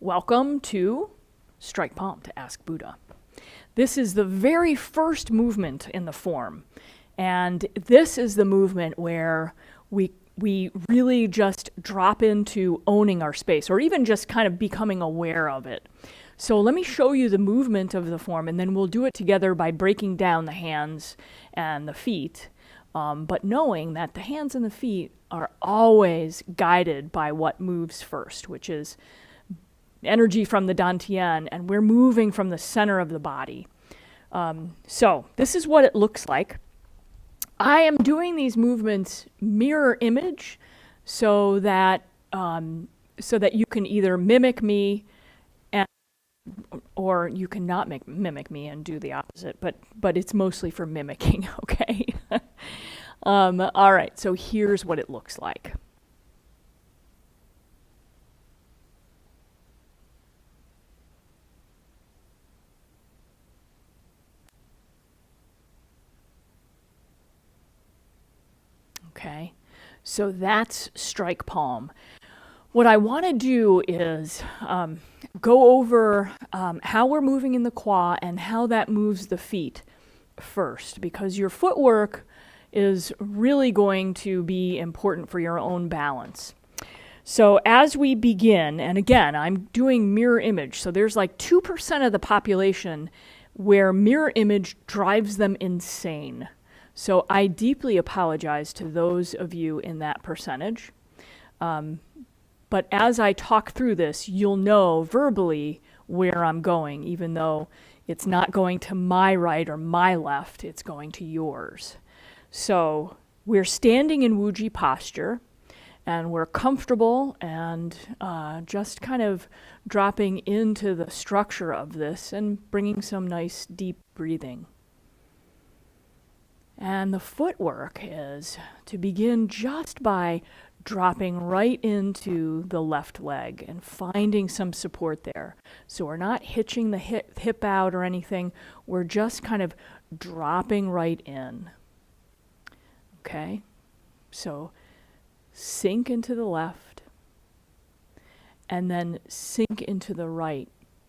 Welcome to Strike Palm to Ask Buddha. This is the very first movement in the form, and this is the movement where we really just drop into owning our space, or even just kind of becoming aware of it. So let me show you the movement of the form, and then we'll do it together by breaking down the hands and the feet, but knowing that the hands and the feet are always guided by what moves first, which is energy from the dantian, and we're moving from the center of the body. So this is what it looks like. I am doing these movements mirror image so that you can either mimic me or you can not mimic me and do the opposite, but it's mostly for mimicking, okay? All right, so here's what it looks like. Okay, so that's strike palm. What I want to do is go over how we're moving in the qua and how that moves the feet first, because your footwork is really going to be important for your own balance. So as we begin, and again, I'm doing mirror image, so there's like 2% of the population where mirror image drives them insane. So I deeply apologize to those of you in that percentage. But as I talk through this, you'll know verbally where I'm going, even though it's not going to my right or my left, it's going to yours. So we're standing in Wuji posture, and we're comfortable and just kind of dropping into the structure of this and bringing some nice deep breathing. And the footwork is to begin just by dropping right into the left leg and finding some support there. So we're not hitching the hip out or anything. We're just kind of dropping right in. Okay? So sink into the left and then sink into the right.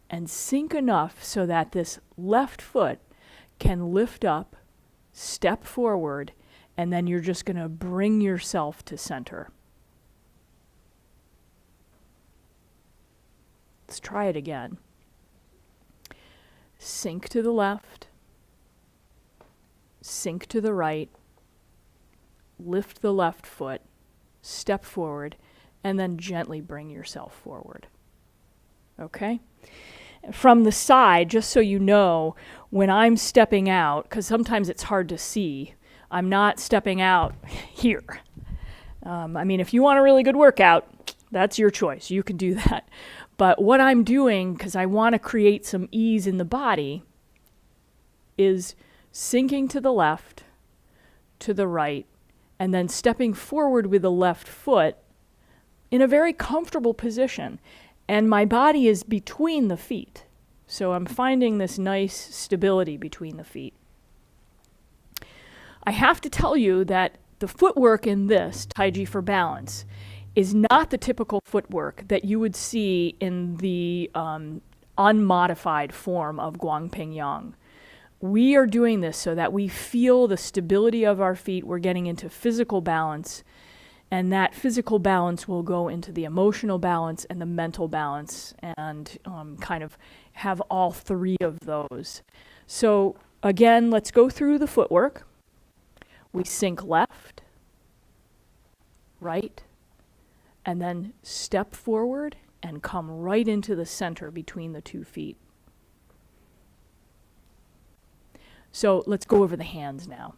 And sink enough so that this left foot can lift up, step forward, and then you're just going to bring yourself to center. Let's try it again. Sink to the left, sink to the right, lift the left foot, step forward, and then gently bring yourself forward. Okay? From the side, just so you know, when I'm stepping out, because sometimes it's hard to see, I'm not stepping out here. I mean, if you want a really good workout, that's your choice. You can do that. But what I'm doing, because I want to create some ease in the body, is sinking to the left, to the right, and then stepping forward with the left foot in a very comfortable position. And my body is between the feet. So I'm finding this nice stability between the feet. I have to tell you that the footwork in this, Taiji For Balance, is not the typical footwork that you would see in the unmodified form of Guang Ping Yang. We are doing this so that we feel the stability of our feet. We're getting into physical balance. And that physical balance will go into the emotional balance and the mental balance, and kind of have all three of those. So again, let's go through the footwork. We sink left, right, and then step forward and come right into the center between the 2 feet. So let's go over the hands now.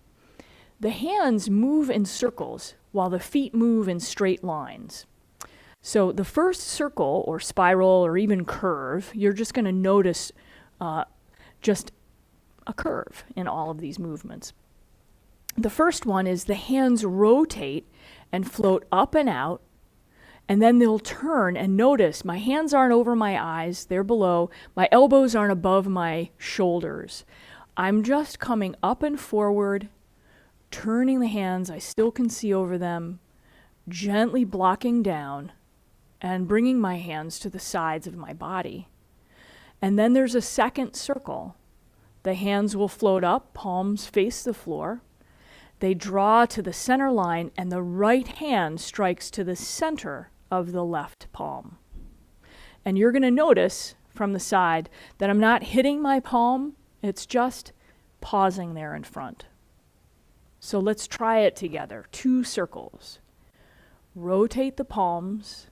The hands move in circles while the feet move in straight lines. So the first circle or spiral or even curve, you're just going to notice just a curve in all of these movements. The first one is the hands rotate and float up and out, and then they'll turn, and notice my hands aren't over my eyes, they're below. My elbows aren't above my shoulders. I'm just coming up and forward, turning the hands, I still can see over them, gently blocking down, and bringing my hands to the sides of my body. And then there's a second circle. The hands will float up, palms face the floor. They draw to the center line, and the right hand strikes to the center of the left palm. And you're going to notice from the side that I'm not hitting my palm, it's just pausing there in front. So let's try it together. 2 circles. Rotate the palms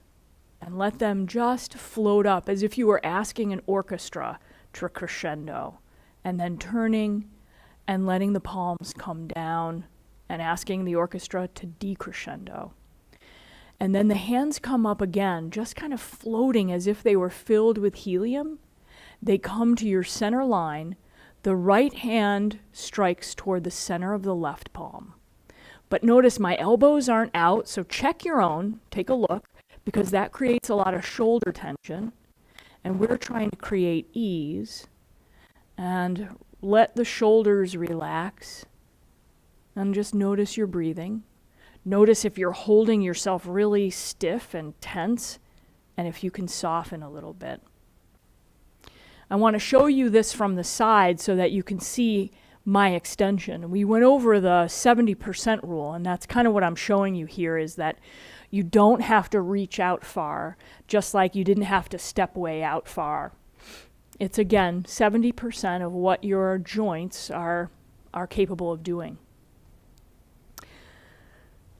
and let them just float up as if you were asking an orchestra to crescendo, and then turning and letting the palms come down and asking the orchestra to decrescendo. And then the hands come up again, just kind of floating as if they were filled with helium. They come to your center line. The right hand strikes toward the center of the left palm. But notice my elbows aren't out, so check your own, take a look, because that creates a lot of shoulder tension. And we're trying to create ease. And let the shoulders relax. And just notice your breathing. Notice if you're holding yourself really stiff and tense, and if you can soften a little bit. I want to show you this from the side so that you can see my extension. We went over the 70% rule, and that's kind of what I'm showing you here, is that you don't have to reach out far, just like you didn't have to step way out far. It's, again, 70% of what your joints are capable of doing.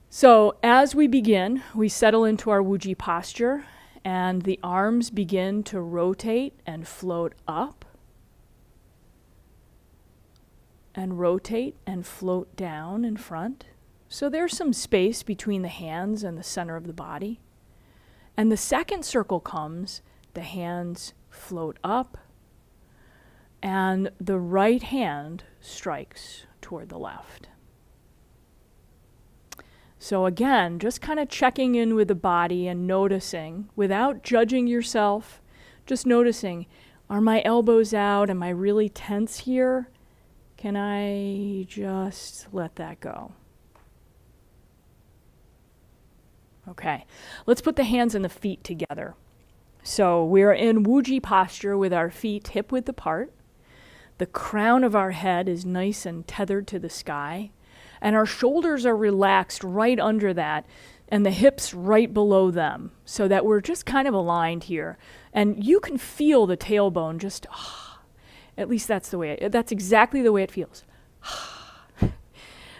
So as we begin, we settle into our Wuji posture, and the arms begin to rotate and float up, and rotate and float down in front. So there's some space between the hands and the center of the body. And the second circle comes, the hands float up, and the right hand strikes toward the left. So again, just kind of checking in with the body and noticing, without judging yourself, just noticing, are my elbows out? Am I really tense here? Can I just let that go? Okay, let's put the hands and the feet together. So we're in Wuji posture with our feet hip-width apart. The crown of our head is nice and tethered to the sky. And our shoulders are relaxed right under that, and the hips right below them, so that we're just kind of aligned here. And you can feel the tailbone just, at least that's exactly the way it feels.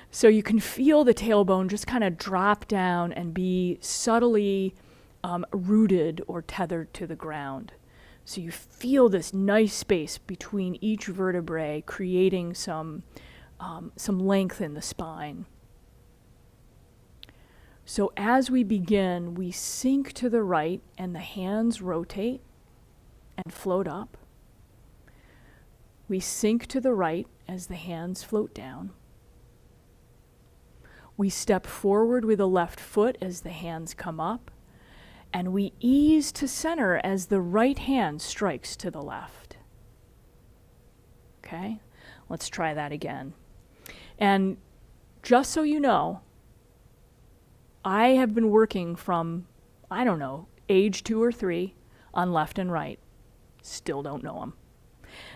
So you can feel the tailbone just kind of drop down and be subtly rooted or tethered to the ground. So you feel this nice space between each vertebrae, creating some length in the spine. So as we begin, we sink to the right and the hands rotate and float up. We sink to the right as the hands float down. We step forward with the left foot as the hands come up, and we ease to center as the right hand strikes to the left. Okay, let's try that again. And just so you know, I have been working from, age 2 or 3 on left and right. Still don't know them.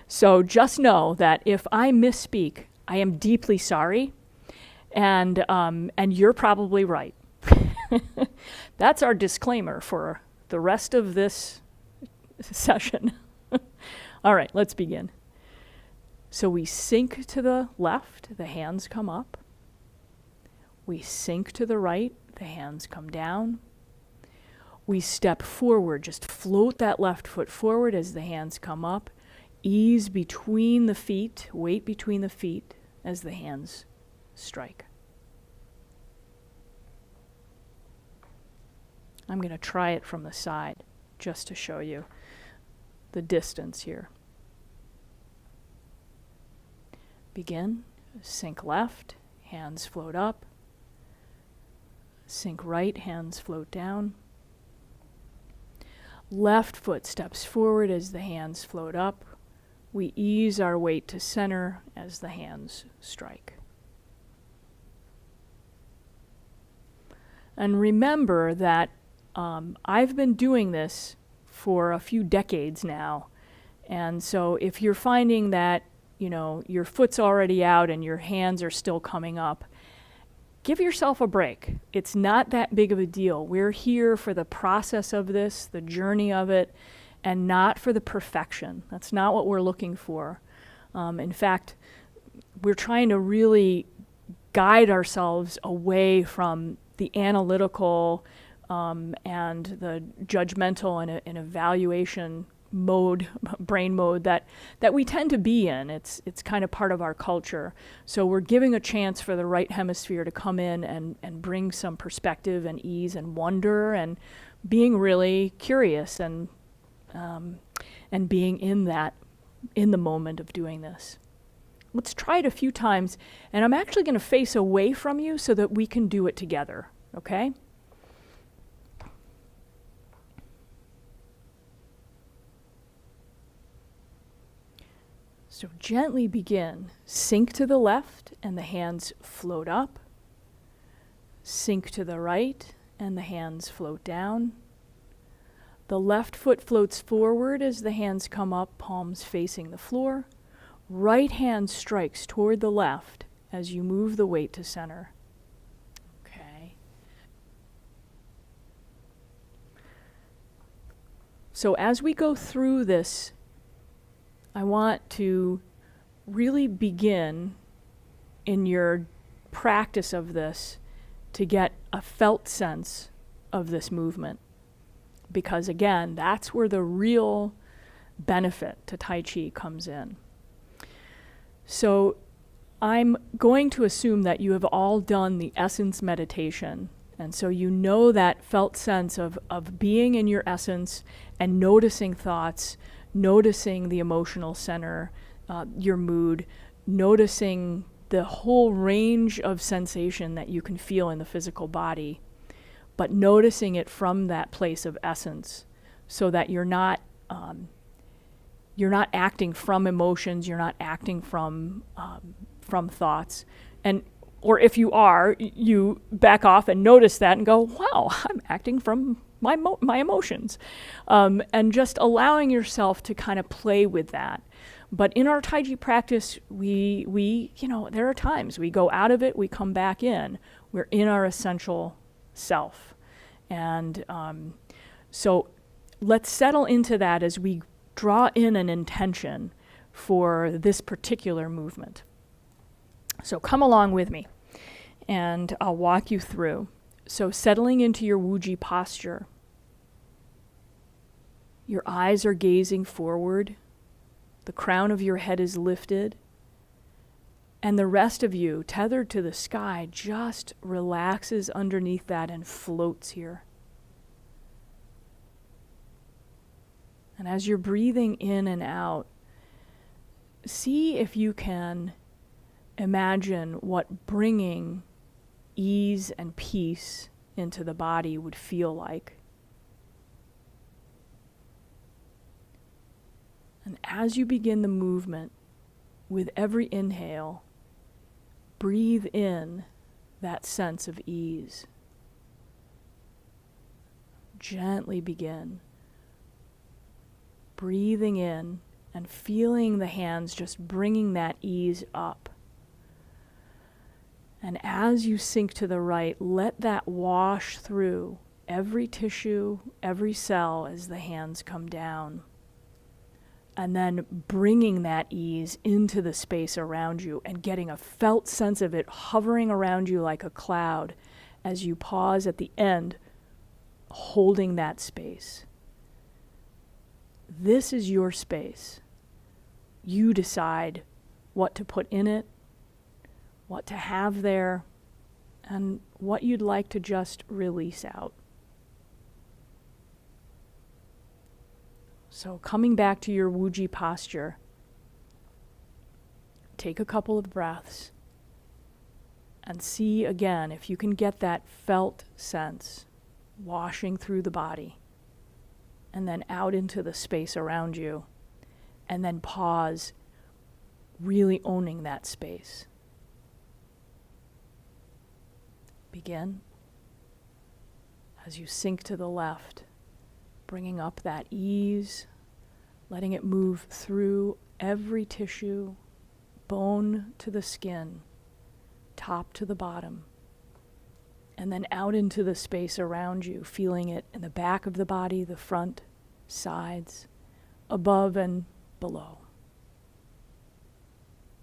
So just know that if I misspeak, I am deeply sorry, and you're probably right. That's our disclaimer for the rest of this session. All right, let's begin. So we sink to the left, the hands come up. We sink to the right, the hands come down. We step forward, just float that left foot forward as the hands come up. Ease between the feet, weight between the feet as the hands strike. I'm going to try it from the side just to show you the distance here. Begin, sink left, hands float up. Sink right, hands float down. Left foot steps forward as the hands float up. We ease our weight to center as the hands strike. And remember that I've been doing this for a few decades now. And so if you're finding that, your foot's already out and your hands are still coming up, give yourself a break. It's not that big of a deal. We're here for the process of this, the journey of it, and not for the perfection. That's not what we're looking for. In fact, we're trying to really guide ourselves away from the analytical and the judgmental and evaluation mode, brain mode that we tend to be in. It's kind of part of our culture. So we're giving a chance for the right hemisphere to come in and bring some perspective and ease and wonder and being really curious and being in the moment of doing this. Let's try it a few times, and I'm actually going to face away from you so that we can do it together, okay? So gently begin. Sink to the left and the hands float up. Sink to the right and the hands float down. The left foot floats forward as the hands come up, palms facing the floor. Right hand strikes toward the left as you move the weight to center. Okay. So as we go through this, I want to really begin in your practice of this to get a felt sense of this movement. Because again, that's where the real benefit to Tai Chi comes in. So I'm going to assume that you have all done the essence meditation. And so you know that felt sense of being in your essence and noticing thoughts, noticing the emotional center, your mood, noticing the whole range of sensation that you can feel in the physical body, but noticing it from that place of essence so that you're not acting from emotions, you're not acting from thoughts. Or if you are, you back off and notice that and go, wow, I'm acting from my emotions. And just allowing yourself to kind of play with that. But in our Tai Chi practice, we there are times we go out of it, we come back in. We're in our essential self. And so let's settle into that as we draw in an intention for this particular movement. So come along with me, and I'll walk you through. So settling into your Wuji posture. Your eyes are gazing forward. The crown of your head is lifted. And the rest of you, tethered to the sky, just relaxes underneath that and floats here. And as you're breathing in and out, see if you can imagine what bringing ease and peace into the body would feel like. And as you begin the movement, with every inhale, breathe in that sense of ease. Gently begin. Breathing in and feeling the hands just bringing that ease up. And as you sink to the right, let that wash through every tissue, every cell as the hands come down. And then bringing that ease into the space around you and getting a felt sense of it hovering around you like a cloud as you pause at the end, holding that space. This is your space. You decide what to put in it, what to have there, and what you'd like to just release out. So coming back to your Wuji posture, take a couple of breaths and see again if you can get that felt sense washing through the body and then out into the space around you, and then pause, really owning that space. Begin. as you sink to the left, bringing up that ease, letting it move through every tissue, bone to the skin, top to the bottom, and then out into the space around you, feeling it in the back of the body, the front, sides, above and below.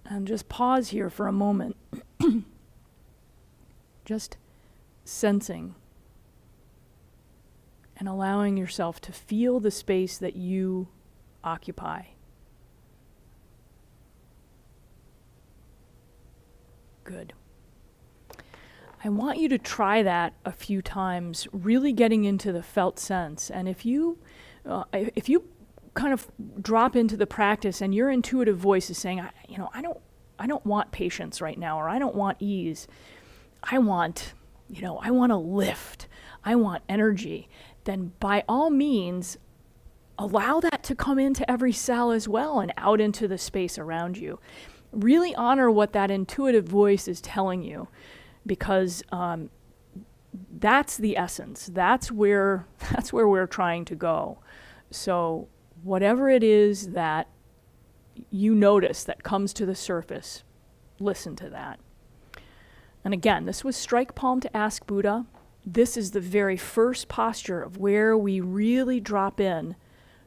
And just pause here for a moment, just sensing and allowing yourself to feel the space that you occupy. Good. I want you to try that a few times, really getting into the felt sense. And if you kind of drop into the practice and your intuitive voice is saying, I don't want patience right now, or I don't want ease. I want to lift. I want energy. Then by all means, allow that to come into every cell as well and out into the space around you. Really honor what that intuitive voice is telling you, because that's the essence. That's where we're trying to go. So whatever it is that you notice that comes to the surface, listen to that. And again, this was strike palm to ask Buddha. This is the very first posture of where we really drop in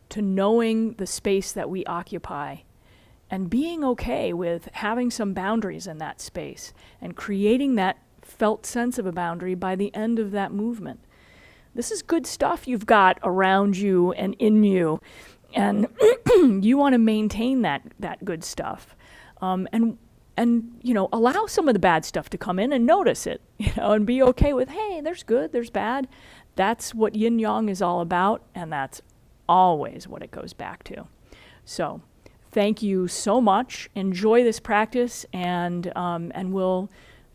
to knowing the space that we occupy and being okay with having some boundaries in that space and creating that felt sense of a boundary by the end of that movement. This is good stuff you've got around you and in you, and you want to maintain that good stuff. And allow some of the bad stuff to come in and notice it, and be okay with, hey, there's good, there's bad. That's what yin yang is all about, and that's always what it goes back to. So thank you so much. Enjoy this practice, and we'll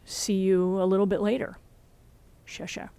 see you a little bit later. Shasha.